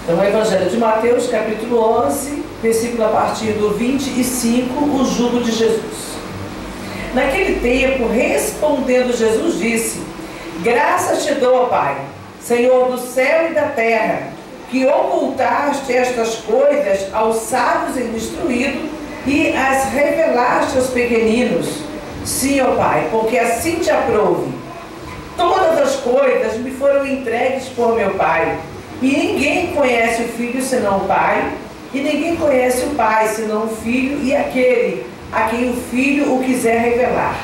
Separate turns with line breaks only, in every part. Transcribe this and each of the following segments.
Então, o Evangelho de Mateus, capítulo 11, versículo a partir do 25, o jugo de Jesus. Naquele tempo, respondendo Jesus, disse: Graças te dou, ó Pai, Senhor do céu e da terra, que ocultaste estas coisas aos sábios e instruídos e as revelaste aos pequeninos. Sim, ó Pai, porque assim te aprouve. Todas as coisas me foram entregues por meu Pai, e ninguém conhece o Filho senão o Pai, e ninguém conhece o Pai senão o Filho e aquele a quem o Filho o quiser revelar.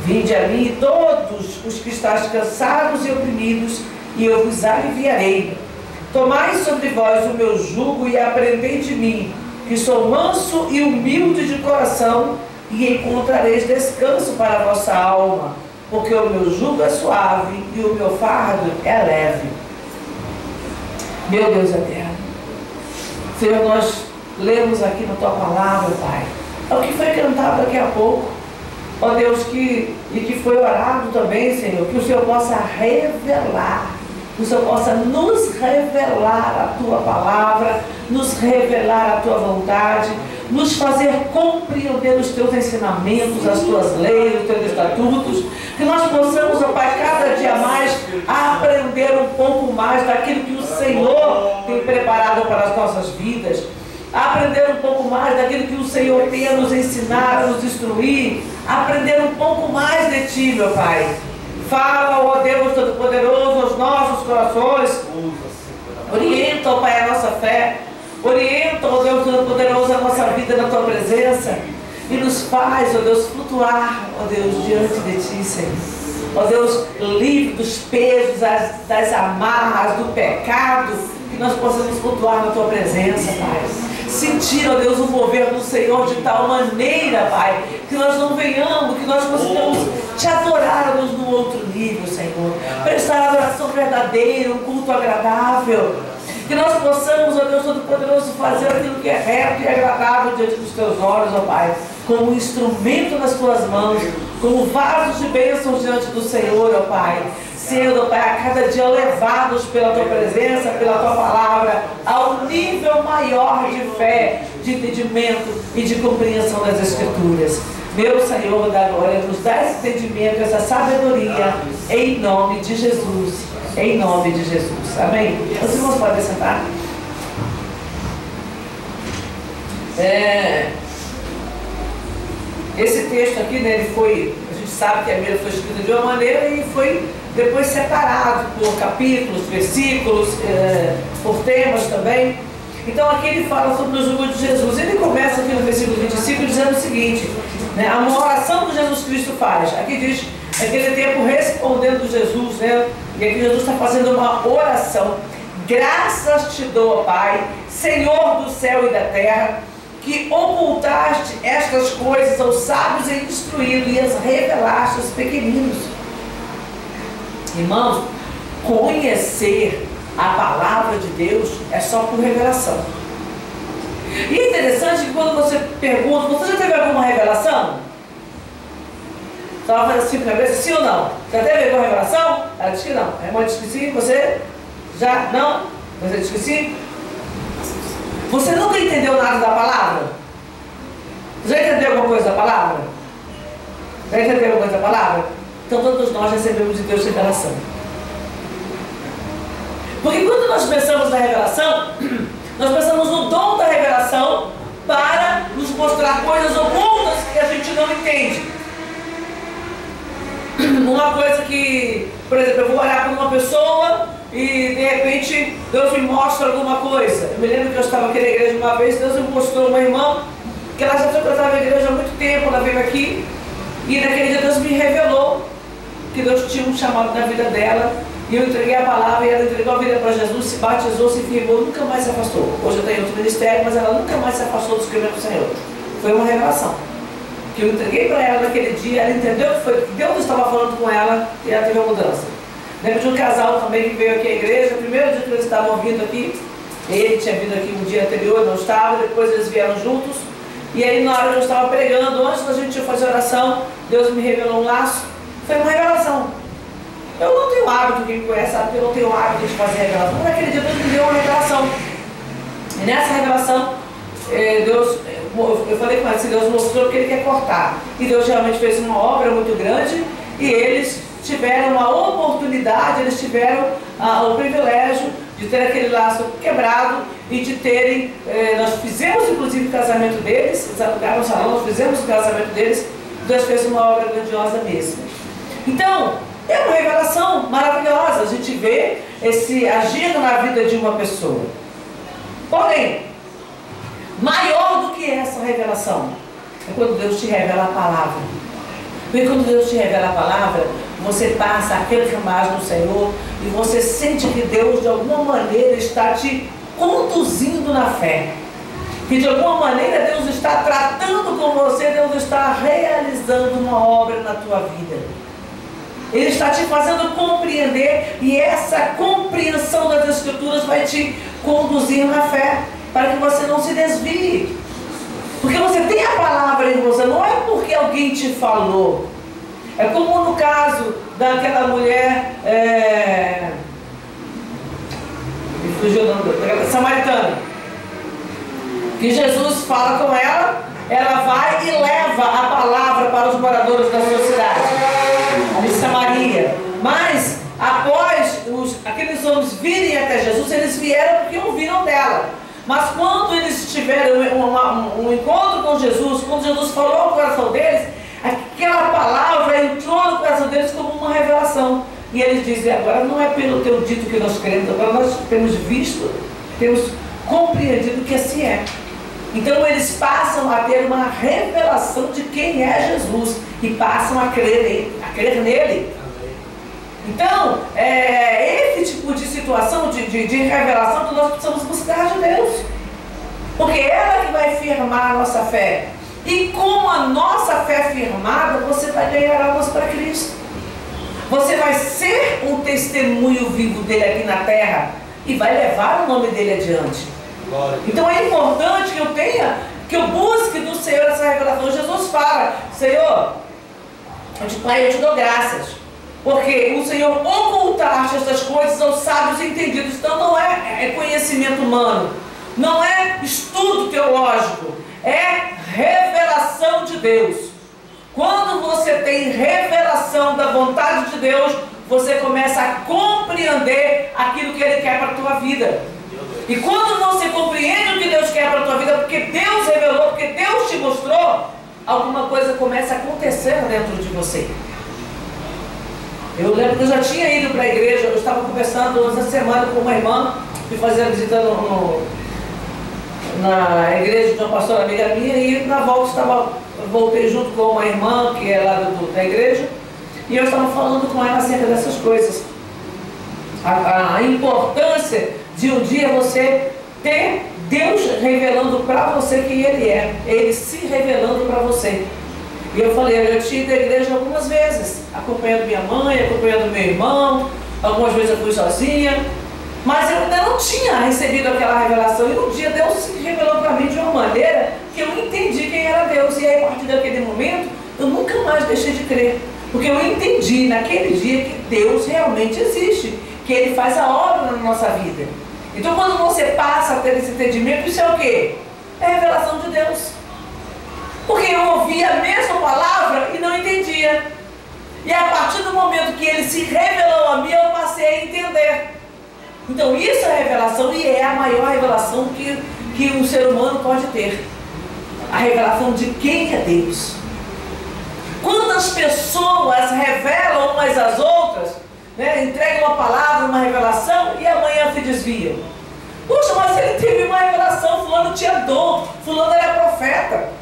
Vinde a mim todos os que estáis cansados e oprimidos, e eu vos aliviarei. Tomai sobre vós o meu jugo e aprendei de mim, que sou manso e humilde de coração, e encontrareis descanso para a vossa alma, porque o meu jugo é suave e o meu fardo é leve. Meu Deus eterno, Senhor, nós lemos aqui na Tua palavra, Pai, é o que foi cantado daqui a pouco, ó Deus, que foi orado também, Senhor, que o Senhor possa revelar, que o Senhor possa nos revelar a Tua palavra, nos revelar a Tua vontade, nos fazer compreender os Teus ensinamentos, as Tuas leis, os Teus estatutos, que nós possamos, ó Pai, cada dia mais aprender um pouco mais daquilo que o Senhor tem preparado para as nossas vidas, aprender um pouco mais daquilo que o Senhor tem a nos ensinar, a nos instruir, aprender um pouco mais de Ti, meu Pai. Fala, ó Deus Todo-Poderoso, aos nossos corações, orienta, ó Pai, a nossa fé, orienta, ó Deus Todo-Poderoso, a nossa vida na Tua presença, e nos faz, ó Deus, flutuar, ó Deus, diante de Ti, Senhor. Ó Deus, livre dos pesos, das amarras, do pecado, que nós possamos flutuar na Tua presença, Pai. Sentir, ó Deus, o mover do Senhor de tal maneira, Pai, que nós não venhamos, que nós consigamos Te adorar, ó Deus, num outro nível, Senhor. Prestar adoração verdadeira, um culto agradável. Que nós possamos, ó Deus Todo-Poderoso, fazer aquilo que é reto e agradável diante dos Teus olhos, ó Pai, como um instrumento nas Tuas mãos, como vasos de bênçãos diante do Senhor, ó Pai, sendo, ó Pai, a cada dia levados pela Tua presença, pela Tua palavra, ao nível maior de fé, de entendimento e de compreensão das Escrituras. Meu Senhor da glória, nos dá esse entendimento, essa sabedoria, em nome de Jesus. Em nome de Jesus. Amém? Os irmãos podem sentar. Esse texto aqui, né, ele foi, a gente sabe que a Bíblia foi escrita de uma maneira e foi depois separado por capítulos, versículos, por temas também. Então aqui ele fala sobre o jugo de Jesus. Ele começa aqui no versículo 25 dizendo o seguinte, né, uma oração que Jesus Cristo faz. Aqui diz, naquele tempo respondendo Jesus, né, e aqui Jesus está fazendo uma oração. Graças te dou, ó Pai, Senhor do céu e da terra, que ocultaste estas coisas aos sábios e instruídos e as revelaste aos pequeninos. Irmãos, conhecer a palavra de Deus é só por revelação. E é interessante que quando você pergunta, você já teve alguma revelação? Você vai fazer assim para a cabeça, sim ou não? Já teve alguma revelação? Ela diz que não. A irmã diz que sim, você já não? Você diz que sim? Você nunca entendeu nada da palavra? Já entendeu alguma coisa da palavra? Já entendeu alguma coisa da palavra? Então todos nós recebemos de Deus revelação. Porque quando nós pensamos na revelação, nós pensamos no dom da revelação para nos mostrar coisas ocultas que a gente não entende. Uma coisa que, por exemplo, eu vou olhar para uma pessoa e de repente Deus me mostra alguma coisa. Eu me lembro que eu estava aqui na igreja uma vez, Deus me mostrou uma irmã que ela já frequentava a igreja há muito tempo, ela veio aqui e naquele dia Deus me revelou que Deus tinha um chamado na vida dela. E eu entreguei a palavra e ela entregou a vida para Jesus, se batizou, se firmou, nunca mais se afastou. Hoje eu tenho outro ministério, mas ela nunca mais se afastou dos caminhos do Senhor. Foi uma revelação que eu entreguei para ela naquele dia. Ela entendeu que foi Deus estava falando com ela e ela teve a mudança. Lembro de um casal também que veio aqui à igreja. O primeiro dia que eles estavam vindo aqui, ele tinha vindo aqui um dia anterior, não estava, depois eles vieram juntos. E aí na hora que eu estava pregando, antes da gente fazer oração, Deus me revelou um laço. Foi uma revelação. Eu não tenho hábito, quem me conhece sabe que eu não tenho hábito de fazer revelação. Mas naquele dia Deus me deu uma revelação. E nessa revelação, Deus, eu falei com ela, se Deus mostrou que Ele quer cortar. E Deus realmente fez uma obra muito grande e eles tiveram uma oportunidade, eles tiveram o privilégio de ter aquele laço quebrado e de terem, nós fizemos inclusive o casamento deles, eles alugaram o salão, nós fizemos o casamento deles, Deus fez uma obra grandiosa mesmo. Então, é uma revelação maravilhosa, a gente vê esse agir na vida de uma pessoa. Porém, maior do que essa revelação é quando Deus te revela a palavra. Porque quando Deus te revela a palavra, você passa a crer mais no Senhor e você sente que Deus de alguma maneira está te conduzindo na fé. Que de alguma maneira Deus está tratando com você, Deus está realizando uma obra na tua vida. Ele está te fazendo compreender e essa compreensão das Escrituras vai te conduzir na fé, para que você não se desvie. Porque você tem a palavra em você, não é porque alguém te falou. É como no caso daquela mulher, me fugiu o nome dela, samaritana, que Jesus fala com ela, ela vai e leva a palavra para os moradores da sua cidade, de Samaria. Mas após aqueles homens virem até Jesus, eles vieram porque ouviram dela. Mas quando eles tiveram um encontro com Jesus, quando Jesus falou ao coração deles, aquela palavra entrou no coração deles como uma revelação. E eles dizem, agora não é pelo teu dito que nós queremos, agora nós temos visto, temos compreendido que assim é. Então eles passam a ter uma revelação de quem é Jesus e passam a crer nele. Então, esse tipo de situação, de revelação que nós precisamos buscar de Deus. Porque é ela que vai firmar a nossa fé. E com a nossa fé firmada, você vai ganhar almas para Cristo. Você vai ser um testemunho vivo dele aqui na terra e vai levar o nome dele adiante. Então é importante que eu busque do Senhor essa revelação. Jesus fala, Senhor, Pai, eu te dou graças. Porque o Senhor ocultaste estas coisas aos sábios e entendidos. Então não é conhecimento humano, não é estudo teológico, é revelação de Deus. Quando você tem revelação da vontade de Deus, você começa a compreender aquilo que Ele quer para a tua vida. E quando você compreende o que Deus quer para a tua vida, porque Deus revelou, porque Deus te mostrou, alguma coisa começa a acontecer dentro de você. Eu lembro que eu já tinha ido para a igreja, eu estava conversando essa semana com uma irmã, fui fazer a visita na igreja de uma pastora amiga minha, e na volta voltei junto com uma irmã que é lá da igreja, e eu estava falando com ela acerca dessas coisas. A importância de um dia você ter Deus revelando para você quem Ele é, Ele se revelando para você. E eu falei, eu tinha ido à igreja algumas vezes, acompanhando minha mãe, acompanhando meu irmão, algumas vezes eu fui sozinha, mas eu ainda não tinha recebido aquela revelação. E um dia Deus se revelou para mim de uma maneira que eu entendi quem era Deus. E aí, a partir daquele momento, eu nunca mais deixei de crer. Porque eu entendi naquele dia que Deus realmente existe, que Ele faz a obra na nossa vida. Então, quando você passa a ter esse entendimento, isso é o quê? É a revelação de Deus. Porque eu ouvia a mesma palavra e não entendia. E a partir do momento que Ele se revelou a mim, eu passei a entender. Então isso é revelação e é a maior revelação que um ser humano pode ter. A revelação de quem é Deus. Quantas pessoas revelam umas às outras, né, entregam uma palavra, uma revelação e amanhã se desviam. Poxa, mas ele teve uma revelação, fulano tinha dom, fulano era profeta.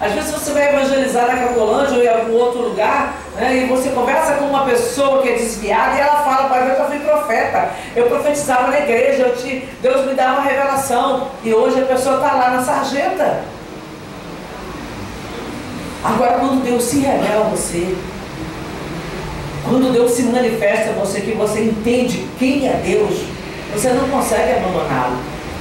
Às vezes você vai evangelizar na Cracolândia ou em algum outro lugar, né, e você conversa com uma pessoa que é desviada e ela fala, pai, eu já fui profeta, eu profetizava na igreja, Deus me dá uma revelação, e hoje a pessoa está lá na sarjeta. Agora, quando Deus se revela a você, quando Deus se manifesta a você, que você entende quem é Deus, você não consegue abandoná-lo.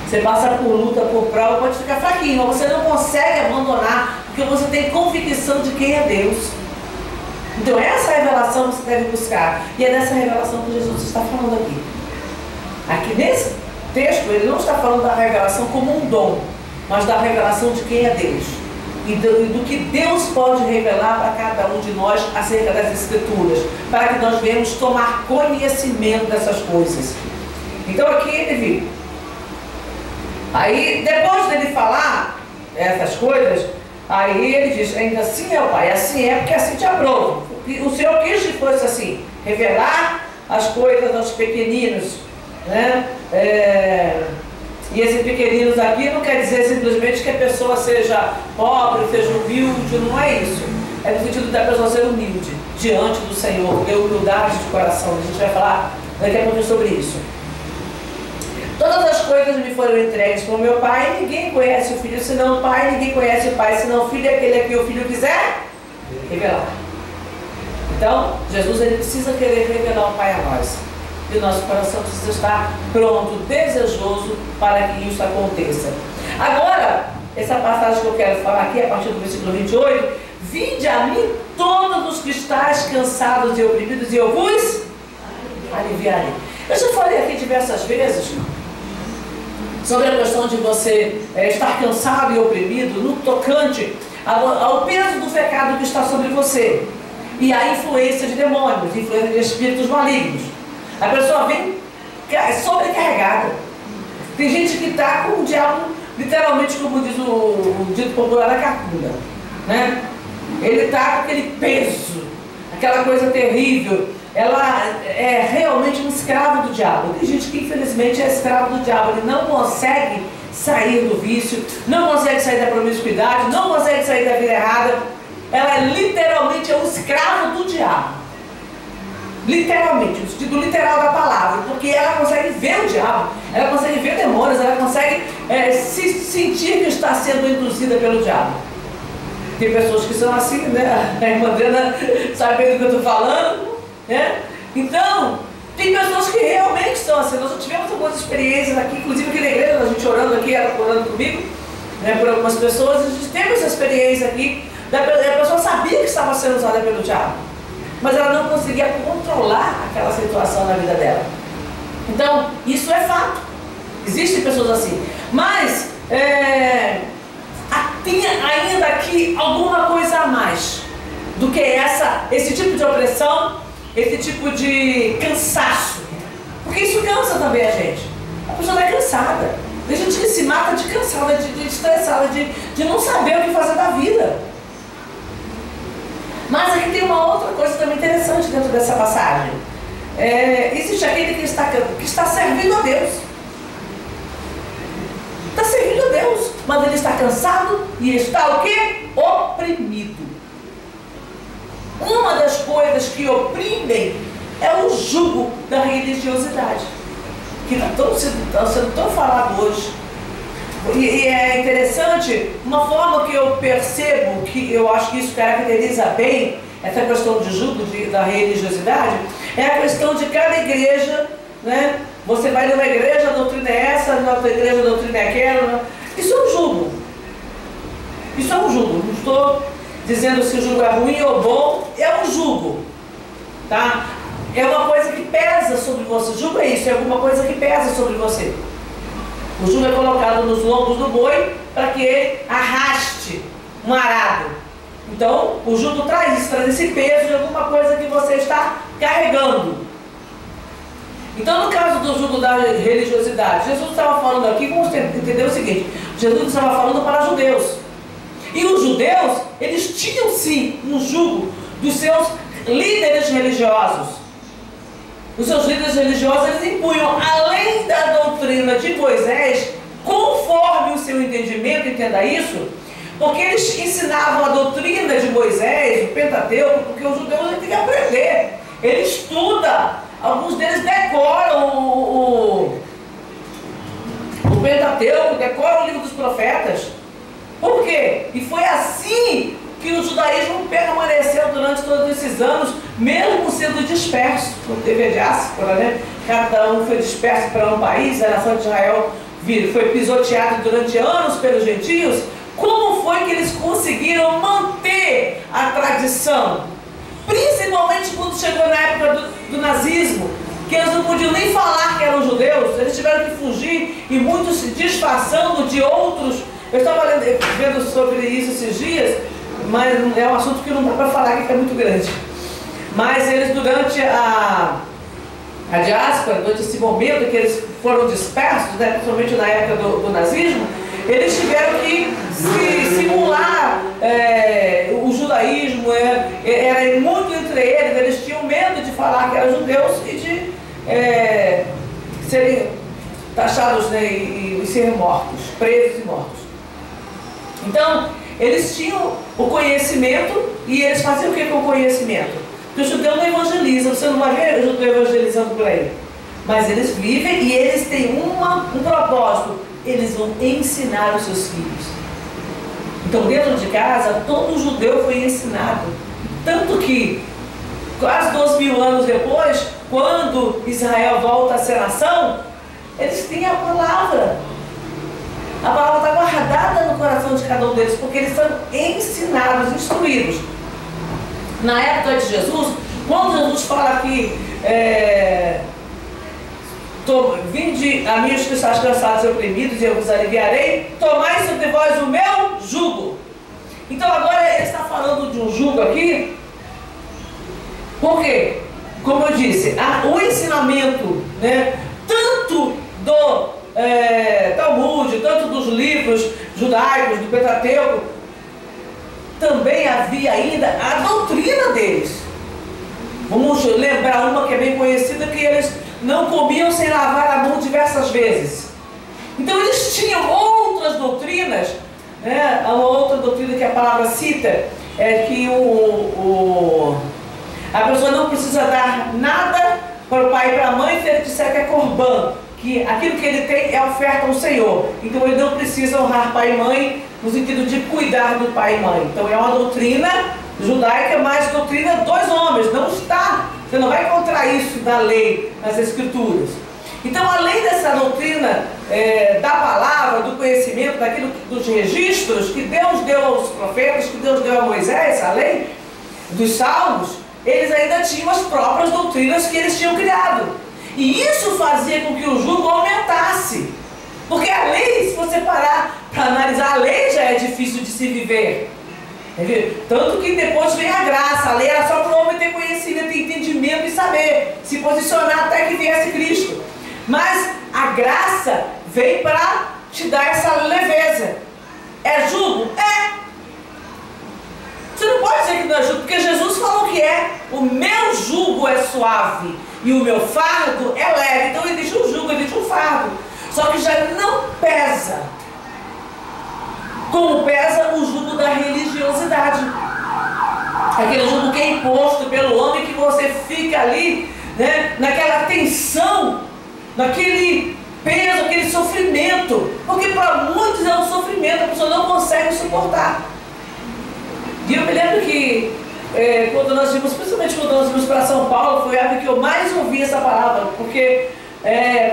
Você passa por luta, por prova, pode ficar fraquinho, mas você não consegue abandonar, porque você tem convicção de quem é Deus. Então essa revelação você deve buscar. E é dessa revelação que Jesus está falando aqui. Aqui nesse texto, ele não está falando da revelação como um dom, mas da revelação de quem é Deus. E do que Deus pode revelar para cada um de nós acerca das Escrituras, para que nós venhamos tomar conhecimento dessas coisas. Então aqui ele viu. Aí, depois dele falar essas coisas, aí ele diz, ainda assim é o Pai, assim é porque assim te aprovo. O Senhor quis que fosse assim, revelar as coisas aos pequeninos, né? E esses pequeninos aqui não quer dizer simplesmente que a pessoa seja pobre, seja humilde, não é isso. É no sentido da pessoa ser humilde diante do Senhor, ter humildade de coração. A gente vai falar daqui a pouco sobre isso. Todas as coisas me foram entregues por meu Pai, ninguém conhece o Filho senão o Pai, ninguém conhece o Pai senão o Filho, é aquele a quem o Filho quiser revelar. Então, Jesus ele precisa querer revelar o Pai a nós. E o nosso coração precisa estar pronto, desejoso para que isso aconteça. Agora, essa passagem que eu quero falar aqui, a partir do versículo 28, vinde a mim todos os que estáis cansados e oprimidos, e eu vos aliviarei. Eu já falei aqui diversas vezes sobre a questão de você estar cansado e oprimido no tocante ao peso do pecado que está sobre você e a influência de demônios, influência de espíritos malignos. A pessoa vem sobrecarregada. Tem gente que está com o diabo, literalmente, como diz o dito popular, na cacunda, né? Ele está com aquele peso, aquela coisa terrível. Ela é realmente um escravo do diabo. Tem gente que infelizmente é escravo do diabo. Ele não consegue sair do vício, não consegue sair da promiscuidade, não consegue sair da vida errada. Ela literalmente é um escravo do diabo. Literalmente, no sentido literal da palavra, porque ela consegue ver o diabo, ela consegue ver demônios, ela consegue se sentir que está sendo induzida pelo diabo. Tem pessoas que são assim, né? A irmã Adriana sabe bem do que eu estou falando, né? Então, tem pessoas que realmente são assim. Nós já tivemos algumas experiências aqui, inclusive aqui na igreja, a gente orando aqui, ela orando comigo, né, por algumas pessoas, a gente teve essa experiência aqui, a pessoa sabia que estava sendo usada pelo diabo, mas ela não conseguia controlar aquela situação na vida dela. Então, isso é fato. Existem pessoas assim. Mas, tem ainda aqui alguma coisa a mais do que esse tipo de opressão, esse tipo de cansaço. Porque isso cansa também a gente. A pessoa está cansada. Tem gente que se mata de cansada, de estressada, de não saber o que fazer da vida. Mas aqui tem uma outra coisa também interessante dentro dessa passagem. Existe aquele que está servindo a Deus. Está servindo a Deus, mas ele está cansado e está o quê? Oprimido. Uma das coisas que oprimem é o jugo da religiosidade, que está sendo tão falado hoje. E é interessante, uma forma que eu percebo, que eu acho que isso caracteriza bem essa questão de jugo da religiosidade, é a questão de cada igreja, né? Você vai numa igreja, a doutrina é essa, na outra igreja, a doutrina é aquela. Isso é um jugo. Isso é um jugo. Não estou dizendo se o jugo é ruim ou bom, é um jugo. Tá? É uma coisa que pesa sobre você. O jugo é isso, é alguma coisa que pesa sobre você. O jugo é colocado nos lombos do boi para que ele arraste um arado. Então, o jugo traz isso, traz esse peso de alguma coisa que você está carregando. Então, no caso do jugo da religiosidade, Jesus estava falando aqui, vamos entender o seguinte: Jesus estava falando para judeus. E os judeus, eles tinham sim um jugo dos seus líderes religiosos. Os seus líderes religiosos, eles impunham, além da doutrina de Moisés, conforme o seu entendimento, entenda isso, porque eles ensinavam a doutrina de Moisés, o Pentateuco, porque os judeus têm que aprender. Ele estuda, alguns deles decoram o Pentateuco, decoram o livro dos profetas. Por quê? E foi assim que o judaísmo permaneceu durante todos esses anos, mesmo sendo disperso. Não teve a diáspora, né? Cada um foi disperso para um país, a nação de Israel foi pisoteada durante anos pelos gentios. Como foi que eles conseguiram manter a tradição? Principalmente quando chegou na época do nazismo, que eles não podiam nem falar que eram judeus, eles tiveram que fugir e muitos se disfarçando de outros. Eu estava vendo sobre isso esses dias, mas é um assunto que não dá para falar, que é muito grande. Mas eles, durante a diáspora, durante esse momento que eles foram dispersos, né, principalmente na época do nazismo, eles tiveram que simular o judaísmo, era muito entre eles tinham medo de falar que eram judeus e de serem taxados, né, e serem mortos, presos e mortos. Então, eles tinham o conhecimento e eles faziam o que com o conhecimento? Porque o judeu não evangeliza, você não vai ver o judeu evangelizando por aí. Mas eles vivem e eles têm um propósito. Eles vão ensinar os seus filhos. Então, dentro de casa, todo judeu foi ensinado. Tanto que, quase 2.000 anos depois, quando Israel volta a ser nação, eles têm a palavra. A palavra está guardada no coração de cada um deles, porque eles são ensinados, instruídos. Na época de Jesus, quando Jesus fala que vinde a mim os que estáis cansados e oprimidos, e eu vos aliviarei, tomai sobre vós o meu jugo. Então agora ele está falando de um jugo aqui, porque, como eu disse, o ensinamento, né, tanto do Talmud, tanto dos livros judaicos, do Pentateuco, também havia ainda a doutrina deles. Vamos lembrar uma que é bem conhecida, que eles não comiam sem lavar a mão diversas vezes. Então eles tinham outras doutrinas, né? Uma outra doutrina que a palavra cita é que a pessoa não precisa dar nada para o pai e para a mãe se ele disser que é corbã, que aquilo que ele tem é oferta ao Senhor. Então ele não precisa honrar pai e mãe no sentido de cuidar do pai e mãe. Então é uma doutrina judaica, mas doutrina dos homens, não está. Você não vai encontrar isso na lei, nas escrituras. Então, além dessa doutrina da palavra, do conhecimento, dos registros que Deus deu aos profetas, que Deus deu a Moisés, a lei dos salmos, eles ainda tinham as próprias doutrinas que eles tinham criado. E isso fazia com que o jugo aumentasse. Porque a lei, se você parar para analisar, a lei já é difícil de se viver. Tanto que depois vem a graça. A lei era só para o homem ter conhecimento, ter entendimento e saber se posicionar até que viesse Cristo. Mas a graça vem para te dar essa leveza. É jugo? É. Você não pode dizer que não é jugo, porque Jesus falou que é. O meu jugo é suave e o meu fardo é leve. Então existe um jugo, existe um fardo. Só que já não pesa como pesa o jugo da religiosidade. Aquele jugo que é imposto pelo homem, que você fica ali, né, naquela tensão, naquele peso, aquele sofrimento. Porque para muitos é um sofrimento, a pessoa não consegue suportar. E eu me lembro que quando nós vimos, principalmente quando nós vimos para São Paulo, foi a época que eu mais ouvi essa palavra, porque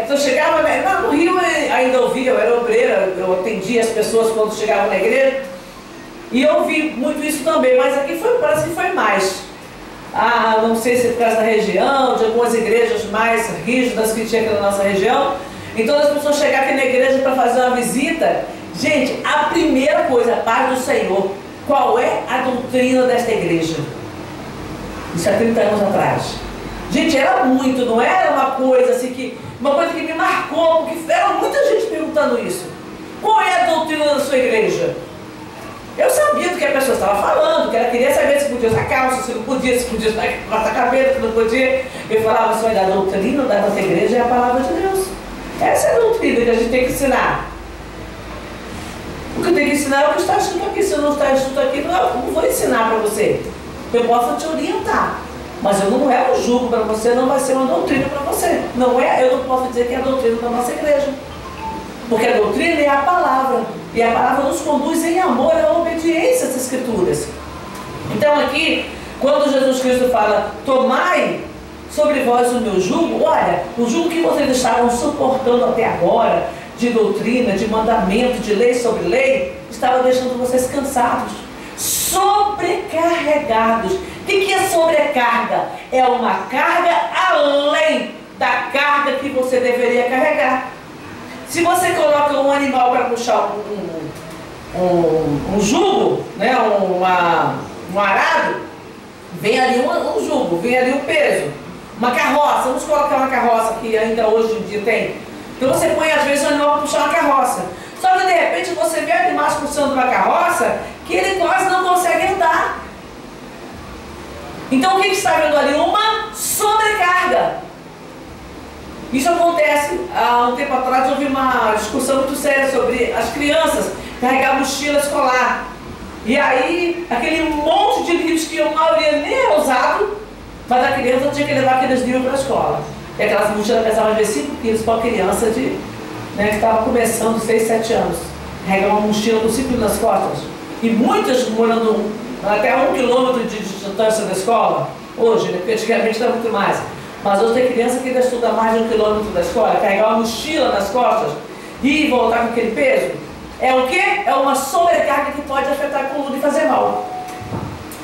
eu chegava, no Rio eu ainda ouvia, eu era obreira, eu atendia as pessoas quando chegavam na igreja, e eu ouvi muito isso também, mas aqui parece que foi mais. Não sei se é por causa da região, de algumas igrejas mais rígidas que tinha aqui na nossa região. Então as pessoas chegavam aqui na igreja para fazer uma visita. Gente, a primeira coisa, a paz do Senhor. Qual é a doutrina desta igreja? Isso há 30 anos atrás. Gente, era muito, não era uma coisa assim uma coisa que me marcou, porque era muita gente perguntando isso. Qual é a doutrina da sua igreja? Eu sabia do que a pessoa estava falando, que ela queria saber se podia usar calça, se não podia, se podia cortar cabelo, se não podia. Eu falava assim, olha, a doutrina da nossa igreja é a palavra de Deus. Essa é a doutrina que a gente tem que ensinar. O que eu tenho que ensinar é o que está escrito aqui. Se eu não está escrito aqui, eu não vou ensinar para você. Eu posso te orientar, mas eu não é um jugo para você, não vai ser uma doutrina para você. Eu não posso dizer que é a doutrina da nossa igreja. Porque a doutrina é a palavra. E a palavra nos conduz em amor à obediência às escrituras. Então aqui, quando Jesus Cristo fala, tomai sobre vós o meu jugo, olha, o jugo que vocês estavam suportando até agora, de doutrina, de mandamento, de lei sobre lei, estava deixando vocês cansados, sobrecarregados. O que é sobrecarga? É uma carga além da carga que você deveria carregar. Se você coloca um animal para puxar um jugo, né, um arado, vem ali um jugo, vem ali um peso. Uma carroça, vamos colocar uma carroça que ainda hoje em dia tem. Então você põe às vezes o animal para puxar uma carroça. Só que de repente você vê animais puxando uma carroça que ele quase não consegue andar. Então o que está vendo ali? Uma sobrecarga. Isso acontece, há um tempo atrás eu vi uma discussão muito séria sobre as crianças carregar mochila escolar. E aí, aquele monte de livros que a maioria nem era usado, mas a criança tinha que levar aqueles livros para a escola. E aquelas mochilas pesavam às vezes 5 quilos para uma criança que estava começando 6, 7 anos. Carregar uma mochila com 5 quilos nas costas. E muitas morando até 1 quilômetro de distância da escola, hoje, né? Porque antigamente era muito mais. Mas hoje tem criança que ainda estuda mais de 1 quilômetro da escola, carregar uma mochila nas costas e voltar com aquele peso. É o quê? É uma sobrecarga que pode afetar a coluna e fazer mal.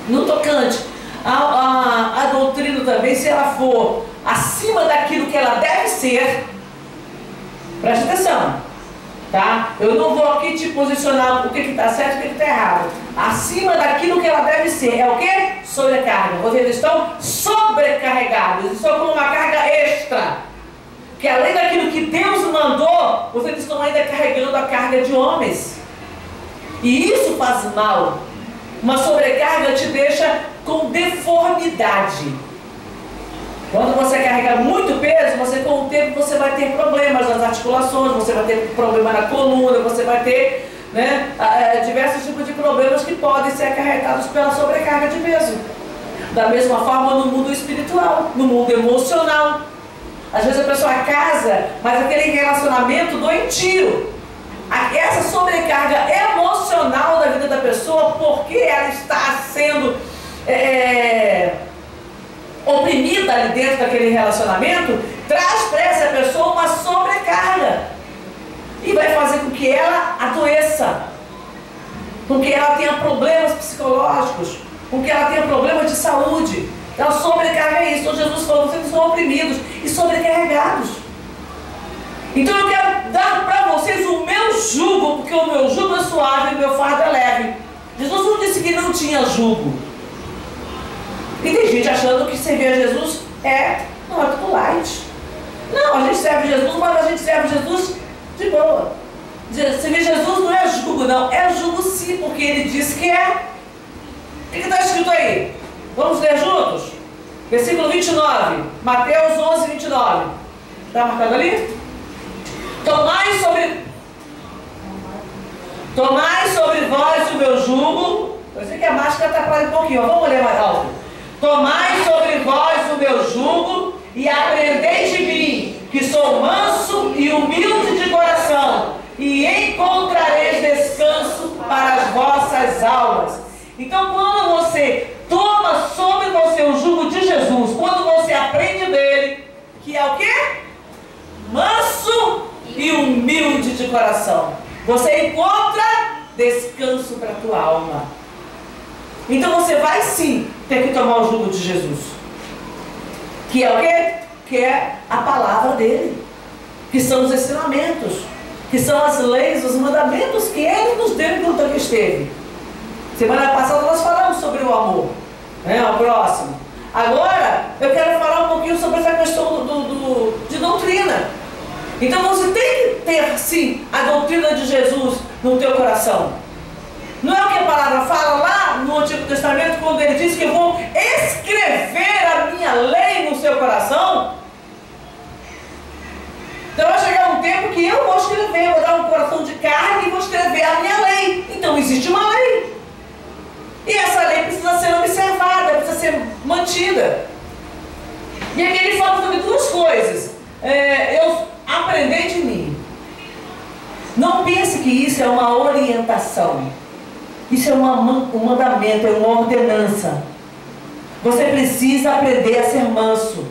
No tocante, a doutrina também, se ela for acima daquilo que ela deve ser, preste atenção, tá? Eu não vou aqui te posicionar o que está certo e o que está errado. Acima daquilo que ela deve ser, é o quê? Sobrecarga. Vocês estão sobrecarregados, estão com uma carga extra. Que além daquilo que Deus mandou, vocês estão ainda carregando a carga de homens. E isso faz mal. Uma sobrecarga te deixa com deformidade. Quando você carrega muito peso, você com o tempo você vai ter problemas nas articulações, você vai ter problema na coluna, você vai ter diversos tipos de problemas que podem ser acarretados pela sobrecarga de peso. Da mesma forma no mundo espiritual, no mundo emocional. Às vezes a pessoa casa, mas aquele relacionamento doentio. Essa sobrecarga emocional da vida da pessoa, porque ela está sendo oprimida ali dentro daquele relacionamento, traz para essa pessoa uma sobrecarga. E vai fazer com que ela adoeça, com que ela tenha problemas psicológicos, com que ela tenha problemas de saúde. Então, sobrecarga é isso. Então, Jesus falou: vocês são oprimidos e sobrecarregados. Então, eu quero dar para vocês o meu jugo, porque o meu jugo é suave e o meu fardo é leve. Jesus não disse que não tinha jugo. E tem gente achando que servir a Jesus não é tudo light. Não, a gente serve Jesus, mas a gente serve Jesus de boa. Servir Jesus não é jugo, não. É jugo sim, porque ele disse que é. O que está escrito aí? Vamos ler juntos? Versículo 29, Mateus 11, 29. Está marcado ali? Tomai sobre vós o meu jugo. Eu sei que a máscara está para um pouquinho, vamos ler mais alto. Tomai sobre vós o meu jugo e aprendei de mim, que sou manso e humilde de coração, e encontrareis descanso para as vossas almas. Então, quando você toma sobre você o jugo de Jesus, quando você aprende dele, que é o quê? Manso e humilde de coração, você encontra descanso para a tua alma. Então você vai sim ter que tomar o jugo de Jesus, que é o quê? Que é a palavra dele, que são os ensinamentos, que são as leis, os mandamentos que ele nos deu enquanto ele esteve. Semana passada nós falamos sobre o amor, ao próximo. Agora eu quero falar um pouquinho sobre essa questão de doutrina. Então você tem que ter sim a doutrina de Jesus no teu coração. Não é o que a palavra fala lá no Antigo Testamento, quando ele diz que eu vou escrever a minha lei no seu coração? Então vai chegar um tempo que eu vou escrever, vou dar um coração de carne e vou escrever a minha lei. Então existe uma lei. E essa lei precisa ser observada, precisa ser mantida. E aqui ele fala sobre duas coisas. Eu aprender de mim. Não pense que isso é uma orientação. Isso é um mandamento, é uma ordenança. Você precisa aprender a ser manso.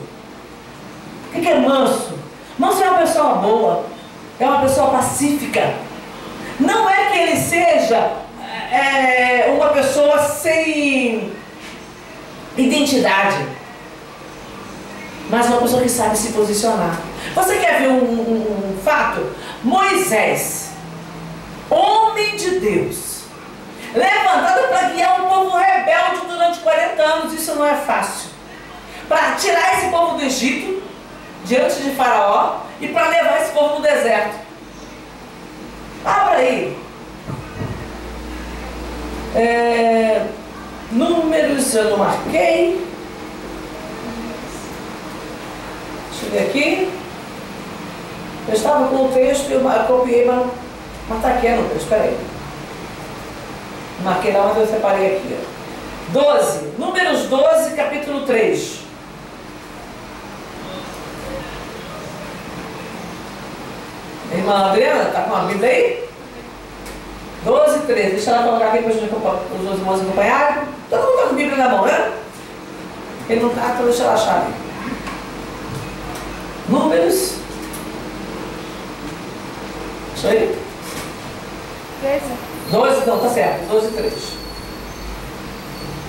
O que é manso? Manso é uma pessoa boa, é uma pessoa pacífica. Não é que ele seja uma pessoa sem identidade. mas uma pessoa que sabe se posicionar. Você quer ver um fato? Moisés, homem de Deus, levantado para guiar um povo rebelde durante 40 anos, isso não é fácil. Para tirar esse povo do Egito, diante de Faraó, e para levar esse povo no deserto. Abra aí. Números eu não marquei. Deixa eu ver aqui. Eu estava com o texto e eu copiei, mas está aqui no texto. Espera aí. Marquei lá, mas eu separei aqui. 12. Números 12, capítulo 3. Irmã Adriana, está com a Bíblia aí? 12, 13. Deixa ela colocar aqui para os irmãos acompanharem. Todo mundo está com a Bíblia na mão, né? Quem não está, então deixa ela achar ali. Números. Isso aí?
13.
12, não, tá certo. 12, 3.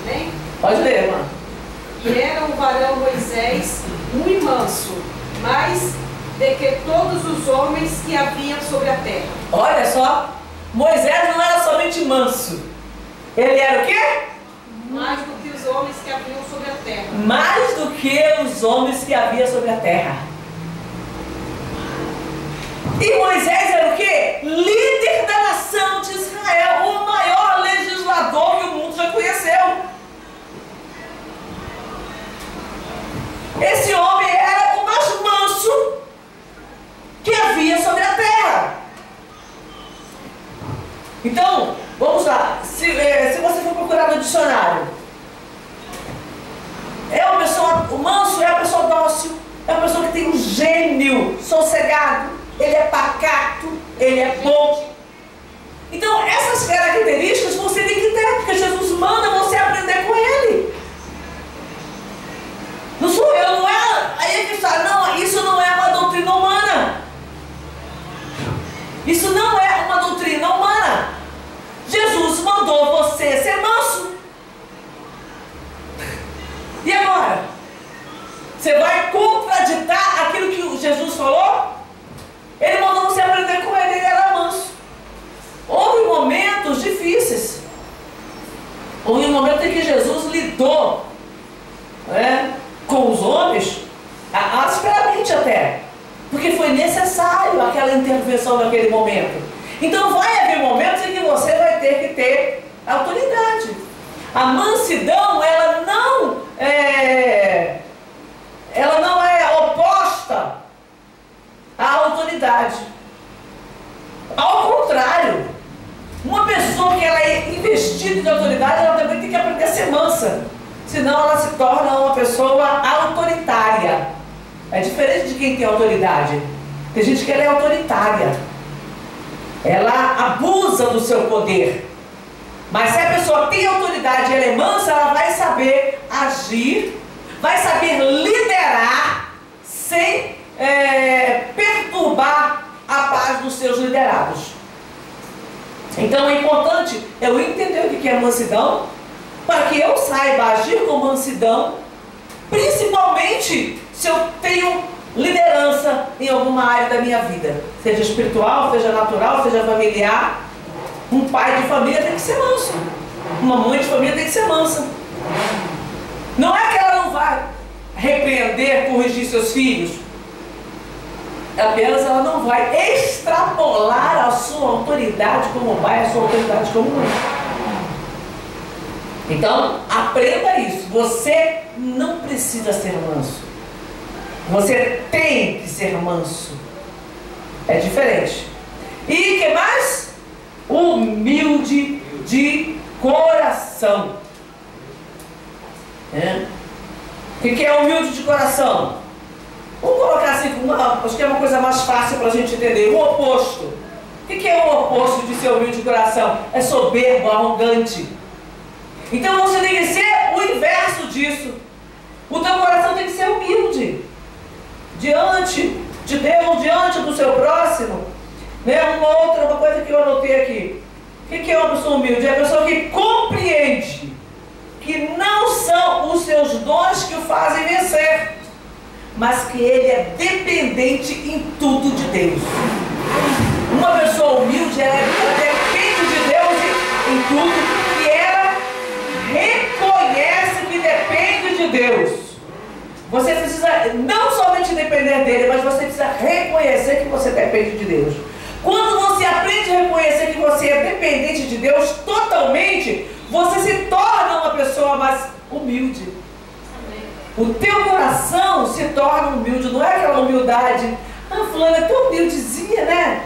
Amém?
Pode ler, irmã.
E era o varão Moisés muito manso, mais do que todos os homens que haviam sobre a terra.
Olha só, Moisés não era somente manso. Ele era o quê?
Mais do que os homens que haviam sobre a terra.
Mais do que os homens que havia sobre a terra. E Moisés era o quê? Líder da nação de Israel, o maior legislador que o mundo já conheceu. Esse homem era o mais manso que havia sobre a terra. Então, vamos lá. Se você for procurar no dicionário, o manso é a pessoa dócil, é a pessoa que tem um gênio sossegado, ele é pacato, ele é bom. Então, essas características você tem que ter, porque Jesus manda você aprender com ele. Não sou eu, não é? Aí é que está, não, isso não é uma doutrina humana. Isso não é uma doutrina humana. Jesus mandou você ser manso. E agora? Você vai contraditar aquilo que Jesus falou? Ele mandou você aprender com ele, ele era manso. Houve momentos difíceis. Houve um momento em que Jesus lidou, né, com os homens, asperamente até, porque foi necessário aquela intervenção naquele momento. Então vai haver momentos em que você vai ter que ter autoridade. A mansidão, ela não é oposta à autoridade. Ao contrário, uma pessoa que ela é investida de autoridade, ela também tem que aprender a ser mansa. Senão ela se torna uma pessoa autoritária. É diferente de quem tem autoridade. Tem gente que ela é autoritária. Ela abusa do seu poder. Mas se a pessoa tem autoridade e ela é mansa, ela vai saber agir, vai saber liderar sem perturbar a paz dos seus liderados. Então é importante eu entender o que é mansidão, para que eu saiba agir com mansidão, principalmente se eu tenho liderança em alguma área da minha vida, seja espiritual, seja natural, seja familiar. Um pai de família tem que ser manso, uma mãe de família tem que ser mansa. Não é que ela não vai repreender, corrigir seus filhos, apenas ela não vai extrapolar a sua autoridade como pai, a sua autoridade como mãe. Então, aprenda isso. Você não precisa ser manso. Você tem que ser manso. É diferente. E o que mais? Humilde de coração. O que é humilde de coração? Vamos colocar assim, acho que é uma coisa mais fácil para a gente entender. O oposto. O que é o oposto de ser humilde de coração? É soberbo, arrogante. Então você tem que ser o inverso disso. O teu coração tem que ser humilde diante de Deus, diante do seu próximo. Uma coisa que eu anotei aqui. O que é uma pessoa humilde? É a pessoa que compreende que não são os seus dons que o fazem vencer, mas que ele é dependente em tudo de Deus. Uma pessoa humilde, ela depende de Deus em tudo, e ela reconhece que depende de Deus. Você precisa não somente depender dele, mas você precisa reconhecer que você depende de Deus. Quando você aprende a reconhecer que você é dependente de Deus totalmente, você se torna uma pessoa mais humilde. O teu coração se torna humilde, não é aquela humildade, fulano é tão humildezinha, né?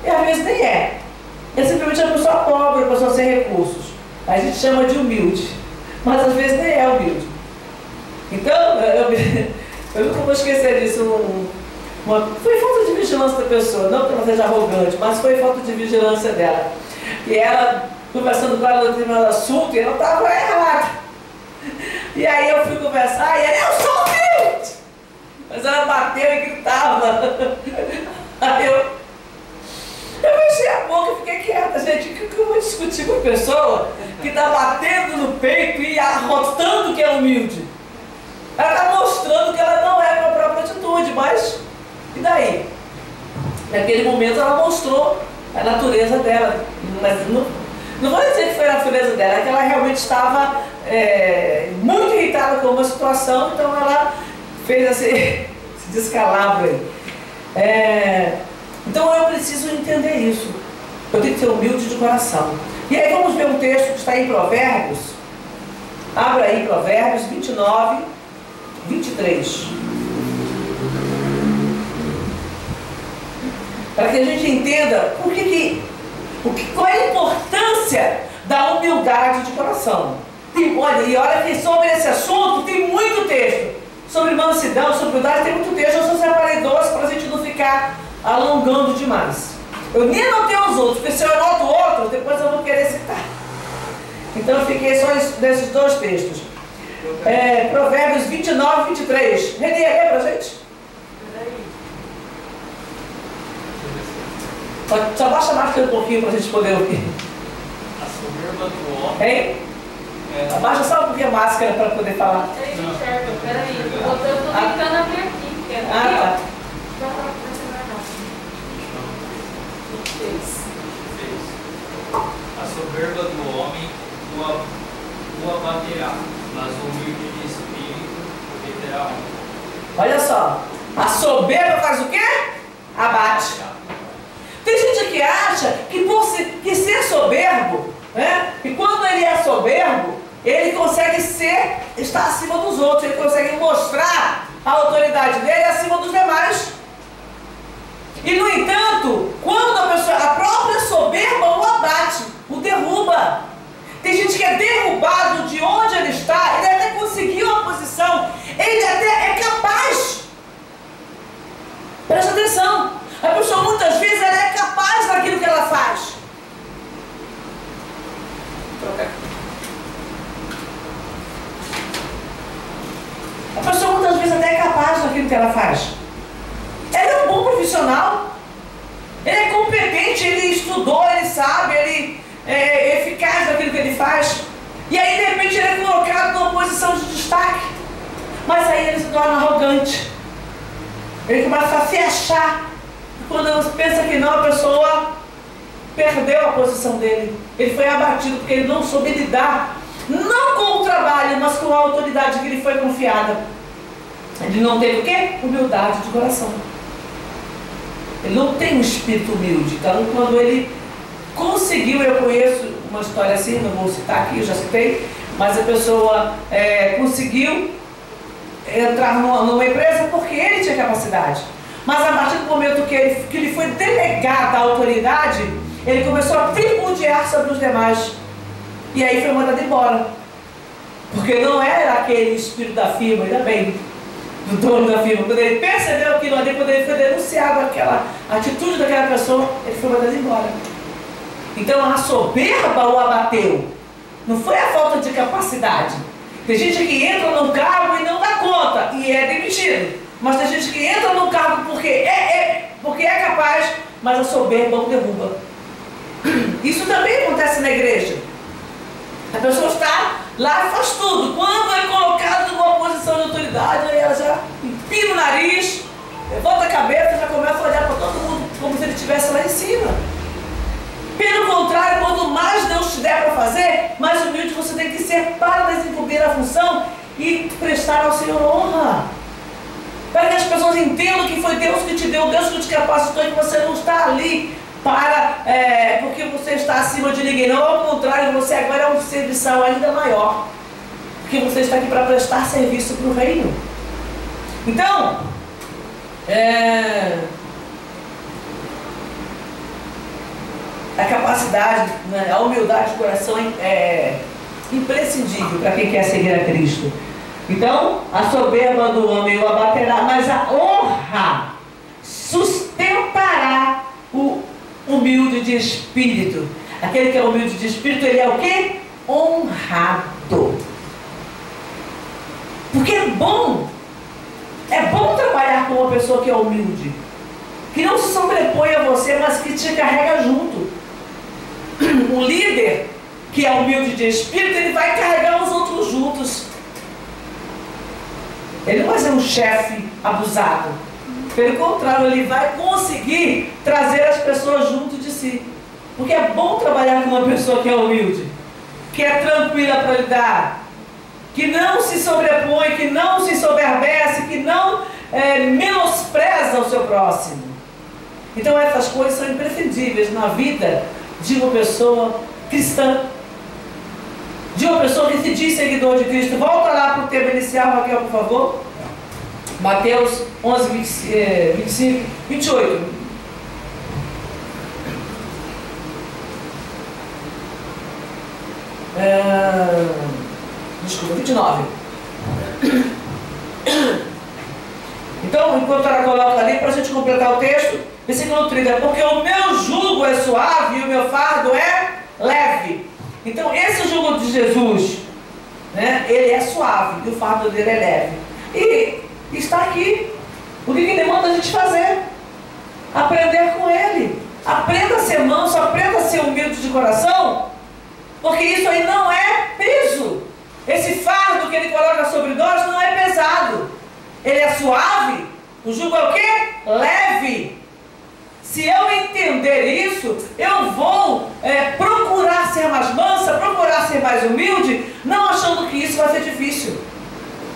E às vezes nem é. É simplesmente uma pessoa pobre, uma pessoa sem recursos. A gente chama de humilde, mas às vezes nem é humilde. Então, eu nunca vou esquecer disso. Foi falta de vigilância da pessoa, não que ela seja arrogante, mas foi falta de vigilância dela. E ela, conversando com ela no determinado assunto, e ela estava errada. E aí eu fui conversar e ela, eu sou humilde! Mas ela bateu e gritava. Aí eu fechei a boca e fiquei quieta, gente. O que eu vou discutir com a pessoa que está batendo no peito e arrotando que é humilde? Ela está mostrando que ela não é com a própria atitude, mas e daí? Naquele momento ela mostrou a natureza dela, mas não vou dizer que foi a natureza dela, é que ela realmente estava muito irritada com uma situação, então ela fez esse descalabro aí. Então eu preciso entender isso, eu tenho que ser humilde de coração. E aí vamos ver um texto que está em Provérbios. Abra aí Provérbios 29, 23. Para que a gente entenda qual é a importância da humildade de coração. Olha que sobre esse assunto tem muito texto. Sobre mansidão, sobre humildade, tem muito texto. Eu só separei 12 para a gente não ficar alongando demais. Eu nem anotei os outros, porque se eu anoto outros, depois eu vou querer citar. Então eu fiquei só nesses dois textos. Provérbios 29, 23. Renê, lê pra gente. Só baixa mais um pouquinho para a gente poder ouvir.
A soberba do homem.
Hein? Abaixa só um pouquinho a máscara para poder falar.
Peraí, eu tô tentando abrir aqui.
Tá.
A soberba do homem o abaterá, mas o humilde de espírito o reterá honra.
Olha só, a soberba faz o quê? Abate. Tem gente que acha que ser soberbo, né? E quando ele é soberbo, ele consegue estar acima dos outros, ele consegue mostrar a autoridade dele acima dos demais. E no entanto, quando a própria soberba o abate, o derruba. Tem gente que é derrubado de onde ele está, ele até conseguiu uma posição, ele até é capaz. Presta atenção, a pessoa muitas vezes ela é capaz daquilo que ela faz. A pessoa muitas vezes até é capaz daquilo que ela faz. Ele é um bom profissional, ele é competente, ele estudou, ele sabe, ele é eficaz naquilo que ele faz. E aí de repente ele é colocado numa posição de destaque. Mas aí ele se torna arrogante. Ele começa a se achar. E quando pensa que não, a pessoa perdeu a posição dele. Ele foi abatido porque ele não soube lidar, não com o trabalho, mas com a autoridade que lhe foi confiada. Ele não teve o quê? Humildade de coração. Ele não tem um espírito humilde. Então quando ele conseguiu, eu conheço uma história assim, não vou citar aqui, eu já citei, mas a pessoa conseguiu entrar numa empresa porque ele tinha capacidade. Mas a partir do momento que lhe foi delegada a autoridade, ele começou a tripudiar sobre os demais. E aí foi mandado embora. Porque não era aquele espírito da firma, ainda bem, do dono da firma. Quando ele percebeu aquilo ali, quando ele foi denunciado aquela atitude daquela pessoa, ele foi mandado embora. Então a soberba o abateu. Não foi a falta de capacidade. Tem gente que entra no cargo e não dá conta e é demitido. Mas tem gente que entra no cargo porque é capaz, mas a soberba o derruba. Isso também acontece na igreja. A pessoa está lá e faz tudo. Quando é colocada numa posição de autoridade, aí ela já empina empina o nariz, levanta a cabeça, já começa a olhar para todo mundo como se ele estivesse lá em cima. Pelo contrário, quanto mais Deus te der para fazer, mais humilde você tem que ser para desenvolver a função e prestar ao Senhor honra. Para que as pessoas entendam que foi Deus que te deu, Deus que te capacitou, e que você não está ali porque você está acima de ninguém. Não, ao contrário, você agora é um serviçal ainda maior. Porque você está aqui para prestar serviço para o reino. Então, a capacidade, né, a humildade de coração é imprescindível para quem quer seguir a Cristo. Então, a soberba do homem o abaterá, mas a honra sustentará o humilde de espírito. Aquele que é humilde de espírito, ele é o quê? Honrado. Porque é bom trabalhar com uma pessoa que é humilde, que não se sobrepõe a você, mas que te carrega junto. Um líder que é humilde de espírito, ele vai carregar os outros juntos. Ele não vai ser um chefe abusado. Pelo contrário, ele vai conseguir trazer as pessoas junto de si. Porque é bom trabalhar com uma pessoa que é humilde, que é tranquila para lidar, que não se sobrepõe, que não se soberbece, que não menospreza o seu próximo. Então essas coisas são imprescindíveis na vida de uma pessoa cristã, de uma pessoa que se diz seguidor de Cristo. Volta lá para o tema inicial, Raquel, por favor. Mateus 11, 25, 28. Desculpa, 29. Então, enquanto ela coloca ali, para a gente completar o texto, versículo 30. Porque o meu jugo é suave e o meu fardo é leve. Então, esse jugo de Jesus, né, ele é suave e o fardo dele é leve. E está aqui. O que ele manda a gente fazer? Aprender com ele. Aprenda a ser manso, aprenda a ser humilde de coração, porque isso aí não é peso. Esse fardo que ele coloca sobre nós não é pesado. Ele é suave. O jugo é o quê? Leve. Se eu entender isso, eu vou procurar ser mais mansa, procurar ser mais humilde, não achando que isso vai ser difícil.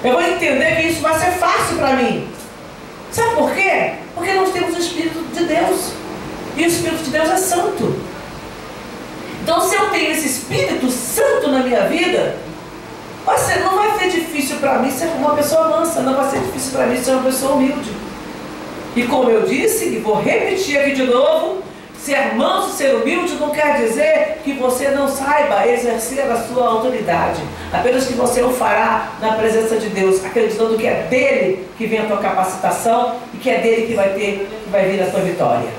Eu vou entender que isso vai ser fácil para mim. Sabe por quê? Porque nós temos o Espírito de Deus. E o Espírito de Deus é santo. Então, se eu tenho esse Espírito Santo na minha vida, não vai ser difícil para mim ser uma pessoa mansa, não vai ser difícil para mim ser uma pessoa humilde. E como eu disse, e vou repetir aqui de novo, ser manso, ser humilde não quer dizer que você não saiba exercer a sua autoridade. Apenas que você o fará na presença de Deus, acreditando que é dele que vem a tua capacitação e que é dele que vai vir a tua vitória.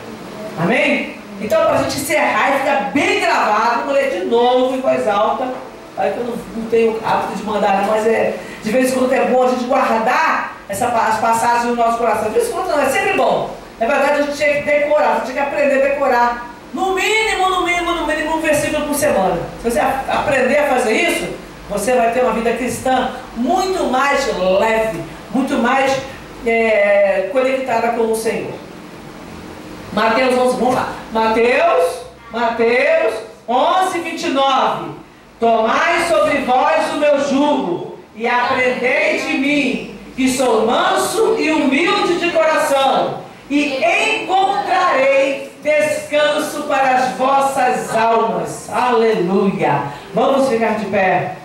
Amém? Então, para a gente encerrar e ficar bem gravado, vou ler de novo em voz alta. Aí que eu não tenho hábito de mandar, não, mas de vez em quando é bom a gente guardar as passagens no nosso coração. De vez em quando não, é sempre bom. Na verdade, a gente tinha que decorar, a gente tinha que aprender a decorar. No mínimo, um versículo por semana. Se você aprender a fazer isso, você vai ter uma vida cristã muito mais leve, muito mais conectada com o Senhor. Mateus 11, vamos lá. Mateus 11, 29. Tomai sobre vós o meu jugo e aprendei de mim, que sou manso e humilde de coração, e encontrarei descanso para as vossas almas. Aleluia! Vamos ficar de pé.